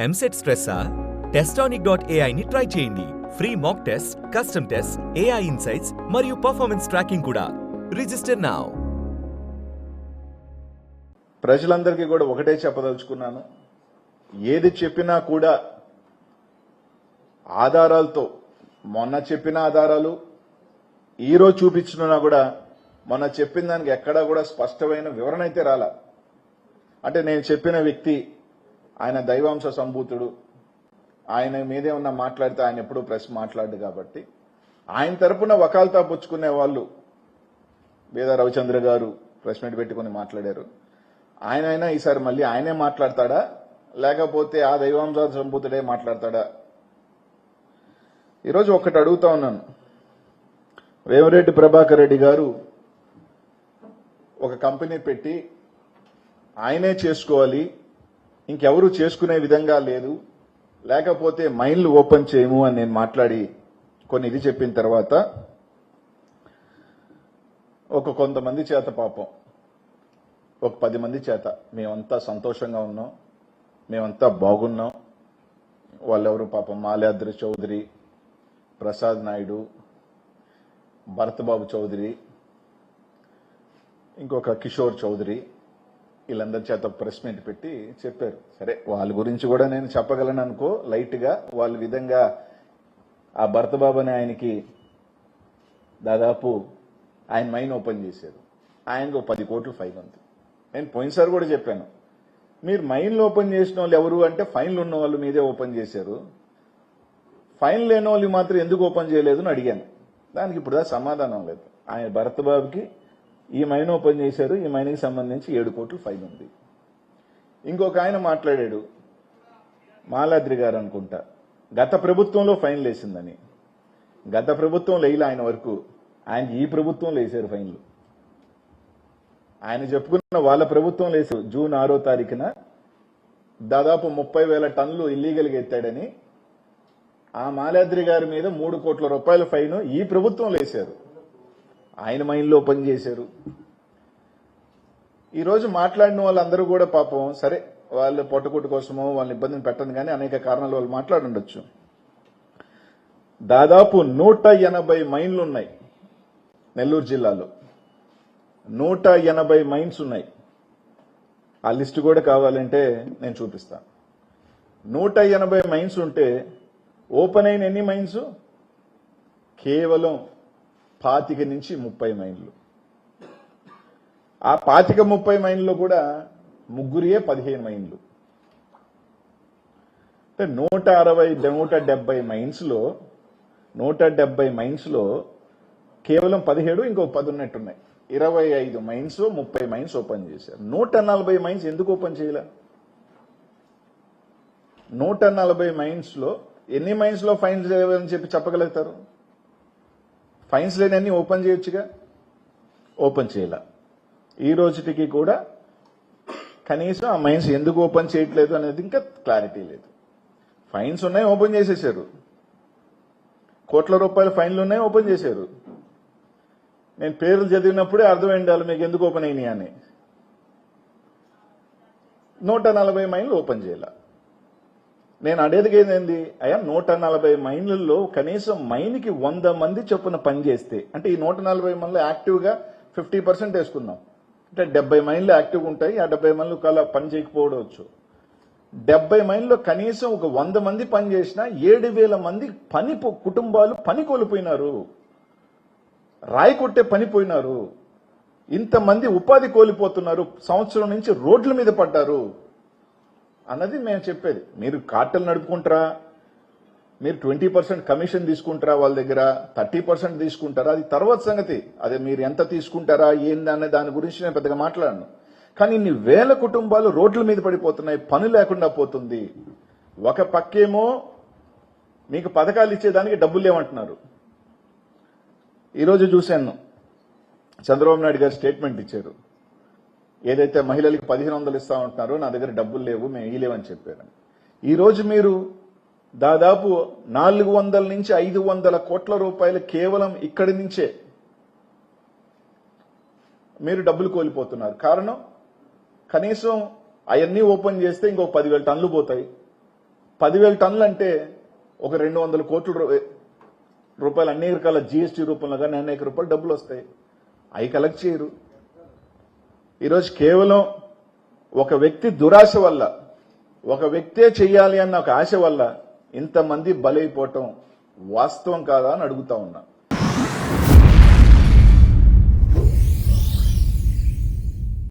EAMCET స్ట్రెస్సా? Testonic.ai ని try చేయండి. Free mock test, custom test, AI insights మరియు పర్ఫార్మెన్స్ ట్రాకింగ్ కూడా. Register now. ప్రజలందరికీ కూడా ఒకటే చెప్పదలుచుకున్నాను. ఏది చెప్పినా కూడా ఆధారాలతో, మొన్న చెప్పిన ఆధారాలు ఈరోజు చూపించినా కూడా మొన్న చెప్పిన దానికి ఎక్కడా కూడా స్పష్టమైన వివరణ అయితే రాలా. అంటే నేను చెప్పిన వ్యక్తి ఆయన దైవాంశ సంభూతుడు, ఆయన మీదే ఉన్న మాట్లాడితే ఆయన ఎప్పుడూ ప్రెస్ మాట్లాడు కాబట్టి ఆయన తరపున వకాల్తా పుచ్చుకునే వాళ్ళు వేద రవిచంద్ర గారు ప్రెస్ మీట్ పెట్టుకుని మాట్లాడారు. ఆయనైనా ఈసారి మళ్ళీ ఆయనే మాట్లాడతాడా లేకపోతే ఆ దైవాంశ సంభూతుడే మాట్లాడతాడా? ఈరోజు ఒకటి అడుగుతా ఉన్నాను. వేమిరెడ్డి ప్రభాకర్ రెడ్డి గారు ఒక కంపెనీ పెట్టి ఆయనే చేసుకోవాలి, ఇంకెవరూ చేసుకునే విధంగా లేదు, లేకపోతే మైన్లు ఓపెన్ చేయము అని నేను మాట్లాడి కొన్ని ఇది చెప్పిన తర్వాత కొంతమంది చేత పాపం 10 మంది చేత మేమంతా సంతోషంగా ఉన్నాం, మేమంతా బాగున్నాం, వాళ్ళెవరు పాపం మాల్యాద్రి చౌదరి, ప్రసాద్ నాయుడు, భరత్బాబు చౌదరి, ఇంకొక కిషోర్ చౌదరి, వీళ్ళందరి చేత ప్రెస్ మీట్ పెట్టి చెప్పారు. సరే, వాళ్ళ గురించి కూడా నేను చెప్పగలను అనుకో లైట్ గా. వాళ్ళ విధంగా ఆ భరతబాబు అని ఆయనకి దాదాపు ఆయన మైన్ ఓపెన్ చేశారు, ఆయనకు 10 కోట్లు ఫైన్ ఉంది. నేను పోయినసారి కూడా చెప్పాను, మీరు మైన్లు ఓపెన్ చేసిన వాళ్ళు ఎవరు అంటే ఫైన్లు ఉన్న వాళ్ళు మీదే ఓపెన్ చేశారు, ఫైన్ లేని వాళ్ళు మాత్రం ఎందుకు ఓపెన్ చేయలేదు అని అడిగాను. దానికి ఇప్పుడు సమాధానం లేదు. ఆయన భరతబాబుకి ఈ మైన్ ఓపెన్ చేశారు, ఈ మైన్కి సంబంధించి 7 కోట్లు ఫైన్ ఉంది. ఇంకొక ఆయన మాట్లాడాడు, మాలాద్రి గారు అనుకుంటా, గత ప్రభుత్వంలో ఫైన్లు వేసిందని. గత ప్రభుత్వం లేయిల ఆయన వరకు, ఆయనకి ఈ ప్రభుత్వంలో వేశారు ఫైన్లు. ఆయన చెప్పుకున్న వాళ్ళ ప్రభుత్వం లేసు జూన్ 6వ తారీఖున దాదాపు 30,000 టన్నులు ఇల్లీగల్గా ఎత్తాడని ఆ మాలాద్రి గారి మీద 3 కోట్ల రూపాయల ఫైన్ ఈ ప్రభుత్వంలో వేశారు. ఆయన మైండ్లో ఓపెన్ చేశారు. ఈరోజు మాట్లాడిన వాళ్ళందరూ కూడా పాపం సరే, వాళ్ళు పొట్టకొట్టు కోసమో వాళ్ళని ఇబ్బందిని పెట్టదు కానీ అనేక కారణాలు వాళ్ళు మాట్లాడుండొచ్చు. దాదాపు 180 మైన్లు ఉన్నాయి నెల్లూరు జిల్లాలో. 180 మైన్స్ ఉన్నాయి. ఆ లిస్టు కూడా కావాలంటే నేను చూపిస్తాను. 180 మైన్స్ ఉంటే ఓపెన్ అయిన ఎన్ని మైన్స్? కేవలం 25 నుంచి 30 మైన్లు. ఆ 25-30 మైన్లో కూడా ముగ్గురియే 15 మైన్లు. అంటే 170 మైన్స్ లో కేవలం 17, ఇంకో 10 ఉన్నట్టున్నాయి. 25 మైన్స్, 30 మైన్స్ ఓపెన్ చేశారు. 140 మైన్స్ ఎందుకు ఓపెన్ చేయలే? 140 మైన్స్ లో ఎన్ని మైన్స్ లో ఫైన్స్ లేవని చెప్పి చెప్పగలుగుతారు? ఫైన్స్ లేనన్ని ఓపెన్ చేయొచ్చుగా, ఓపెన్ చేయాల. ఈ రోజుకి కూడా కనీసం ఆ మైన్స్ ఎందుకు ఓపెన్ చేయట్లేదు అనేది ఇంకా క్లారిటీ లేదు. ఫైన్స్ ఉన్నాయి, ఓపెన్ చేసేసారు. కోట్ల రూపాయల ఫైన్లు ఉన్నాయి, ఓపెన్ చేశారు. నేను పేర్లు చదివినప్పుడే అర్థమైంది వాళ్ళు మీకు ఎందుకు ఓపెన్ అయినాయి అని. 140 మైన్లు ఓపెన్ చేయాల. నేను అడేదిగా ఏంది అయ్యా, 140 మైన్లలో కనీసం మైన్కి 100 మంది చొప్పున పనిచేస్తే, అంటే ఈ 140 మైన్లు యాక్టివ్గా 50% వేసుకుందాం, అంటే 70 మైన్లు యాక్టివ్గా ఉంటాయి. ఆ 70 మైన్లు కల పని చేయకపోవచ్చు. 70 మైన్లో కనీసం ఒక 100 మంది పని చేసినా 7,000 మంది కుటుంబాలు పని కోల్పోయినారు, రాయి కొట్టే పని పోయినారు. ఇంతమంది ఉపాధి కోల్పోతున్నారు, సంవత్సరం నుంచి రోడ్ల మీద పడ్డారు అన్నది మేము చెప్పేది. మీరు కార్టెల్ నడుపుకుంటారా, మీరు 20% కమిషన్ తీసుకుంటారా, వాళ్ళ దగ్గర 30% తీసుకుంటారా, అది తర్వాత సంగతి. అదే మీరు ఎంత తీసుకుంటారా ఏందనే దాని గురించి నేను పెద్దగా మాట్లాడను. కానీ ఇన్ని వేల కుటుంబాలు రోడ్ల మీద పడిపోతున్నాయి, పని లేకుండా పోతుంది. ఒక పక్కేమో మీకు పథకాలు ఇచ్చేదానికి డబ్బులు లేవంటున్నారు. ఈరోజు చూశాను, చంద్రబాబు నాయుడు గారు స్టేట్మెంట్ ఇచ్చారు. ఏదైతే మహిళలకి 1,500 ఇస్తా ఉంటున్నారో నా దగ్గర డబ్బులు లేవు, మేము ఇవ్వలేమని చెప్పారు. ఈరోజు మీరు దాదాపు 400 నుంచి 500 కోట్ల రూపాయలు కేవలం ఇక్కడి నుంచే మీరు డబ్బులు కోల్పోతున్నారు. కారణం కనీసం అవన్నీ ఓపెన్ చేస్తే ఇంకో 10,000 టన్నులు పోతాయి. 10,000 టన్నులు అంటే ఒక 200 కోట్ల రూపాయలు అనేక రకాల జిఎస్టీ రూపంలో కానీ అనేక రూపాయలు డబ్బులు వస్తాయి. అవి కలెక్ట్ చేయరు. ఈరోజు కేవలం ఒక వ్యక్తి దురాశ వల్ల, ఒక వ్యక్తే చెయ్యాలి అన్న ఒక ఆశ వల్ల ఇంతమంది బలైపోవటం వాస్తవం కాదా అని అడుగుతా ఉన్నా.